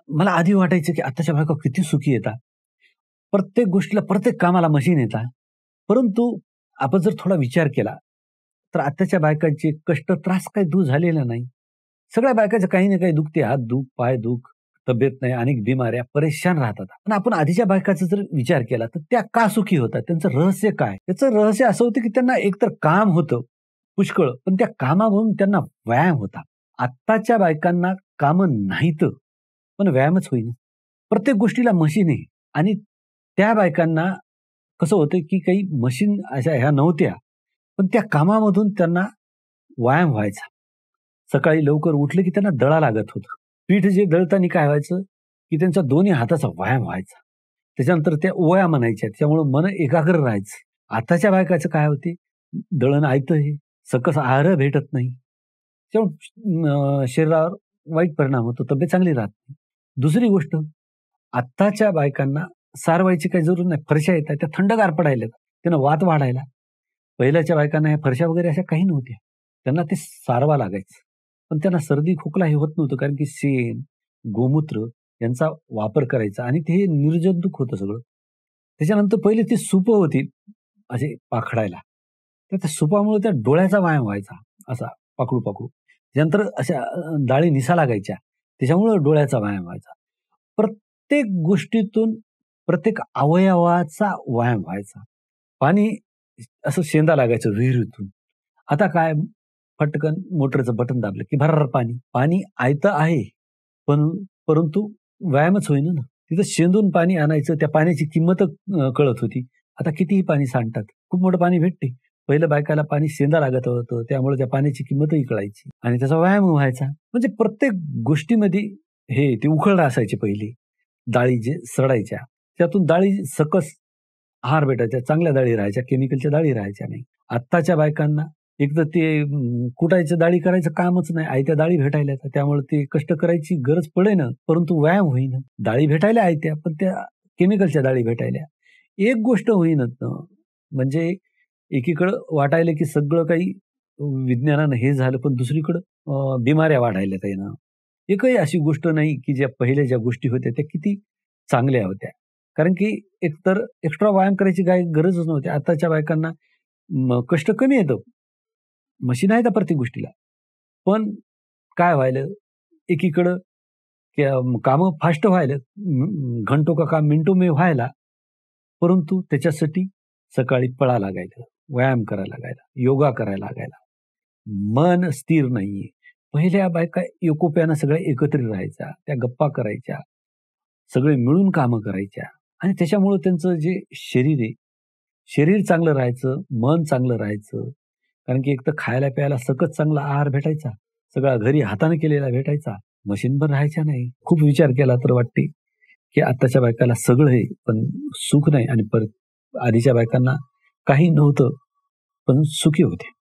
मला आधी वाटायचं की आत्ताच्या बायका किती सुखी येतात. प्रत्येक गोष्टीला, प्रत्येक कामाला मशीन येतात. परंतु आपण जर थोडा विचार केला, तर आत्ताच्या बायकांचे कष्ट, त्रास काही दूर झालेला नाही. सगळ्या बायकांचं काही ना काही दुखते. हात दुख, पाय दुख, तब्येत नाही, अनेक बिमाऱ्या, परेशान राहतात. पण आपण आधीच्या बायकाचा जर विचार केला, तर त्या का सुखी होतात? त्यांचं रहस्य काय? त्याचं रहस्य असं होतं की त्यांना एकतर काम होतं पुष्कळ, पण त्या कामावरून त्यांना व्यायाम होता. आत्ताच्या बायकांना कामं नाहीत, पण व्यायामच होईना. प्रत्येक गोष्टीला मशीन आहे आणि त्या बायकांना कसं होतं की काही मशीन अशा ह्या नव्हत्या, पण त्या कामामधून त्यांना व्यायाम व्हायचा. सकाळी लवकर उठलं की त्यांना दळा लागत होतं. पीठ जे दळताना काय व्हायचं, की त्यांचा दोन्ही हाताचा व्यायाम व्हायचा. त्याच्यानंतर त्या ओव्या म्हणायच्या, त्याच्यामुळं मन एकाग्र राहायचं. आताच्या बायकाचं काय होते, दळण आयतं आहे, सकस आहार भेटत नाही. त्यामुळे शरीरावर वाईट परिणाम होतो, तब्येत चांगली राहत नाही. दुसरी गोष्ट, आत्ताच्या बायकांना सारवायची काही जरूर नाही. फरशा येतात, त्या थंडगार पडायल्यात. त्यानं वात वाढायला. पहिल्याच्या बायकांना ह्या फरशा वगैरे अशा काही नव्हत्या. त्यांना ते सारवा लागायचं. पण त्यांना सर्दी, खोकला हे होत नव्हतं, कारण की शेण, गोमूत्र यांचा वापर करायचा आणि ते निर्जंतुक होतं सगळं. त्याच्यानंतर पहिले ती सुपं होती असे पाखडायला. तर त्या सुपामुळे त्या डोळ्याचा व्यायाम व्हायचा असा पाखडू-पाखडू. त्यानंतर अशा डाळी निसा लागायच्या. त्याच्यामुळं डोळ्याचा व्यायाम व्हायचा. प्रत्येक गोष्टीतून, प्रत्येक अवयवाचा व्यायाम व्हायचा. पाणी असं शेंदा लागायचं विहिरीतून. आता काय, फटकन मोटरचं बटन दाबलं की भर्रार पाणी. पाणी आयतं आहे, पण परंतु व्यायामच होईना ना. तिथं शेंदून पाणी आणायचं, त्या पाण्याची किंमत कळत होती. आता कितीही पाणी सांडतात. खूप मोठं पाणी भेटते. पहिलं बायकाला पाणी शेंदा लागत होतं, त्यामुळे त्या पाण्याची किंमतही कळायची आणि त्याचा व्यायाम व्हायचा. म्हणजे प्रत्येक गोष्टीमध्ये हे ते उखळ असायचे पहिले. डाळी जे सडायच्या, त्यातून डाळी सकस आहार भेटायचा, चांगल्या डाळी राहायच्या, केमिकलच्या डाळी राहायच्या नाही. आत्ताच्या बायकांना एक तर ते कुटायचं, डाळी करायचं कामच नाही. आयत्या डाळी भेटायल्या, त्यामुळे ते कष्ट करायची गरज पडेना, परंतु व्यायाम होईना. डाळी भेटायला आयत्या, पण त्या केमिकलच्या डाळी भेटायल्या. एक गोष्ट होईनच ना, म्हणजे एकीकडं वाटायलं की सगळं काही विज्ञानानं हे झालं, पण दुसरीकडं बिमाऱ्या वाढायल्यात आहे ना. एकही अशी गोष्ट नाही की ज्या पहिल्या ज्या गोष्टी होत्या त्या किती चांगल्या होत्या. कारण की एकतर एक्स्ट्रा व्यायाम करायची काही गरजच नव्हती. आताच्या बायकांना कष्ट कमी येतं. मशीन आहे त्या प्रत्येक गोष्टीला. पण काय व्हायलं, एकीकडं कामं फास्ट व्हायलं, घंटो का काम मिनिटो में व्हायला, परंतु त्याच्यासाठी सकाळी पळा लागायचं, व्यायाम करायला लागायला, योगा करायला लागायला. मन स्थिर नाहीये. पहिल्या बायका एकोप्यानं सगळ्या एकत्रित राहायच्या, त्या गप्पा करायच्या, सगळे मिळून कामं करायच्या आणि त्याच्यामुळं त्यांचं जे शरीर आहे, शरीर चांगलं राहायचं, मन चांगलं राहायचं. कारण की एकतर खायला प्यायला सकस चांगला आहार भेटायचा, सगळा घरी हाताने केलेला भेटायचा, मशीनभर राहायच्या नाही. खूप विचार केला तर वाटते की आत्ताच्या बायकाला सगळं आहे, पण सुख नाही आणि परत आधीच्या बायकांना काही नव्हतं, पण सुखी होते.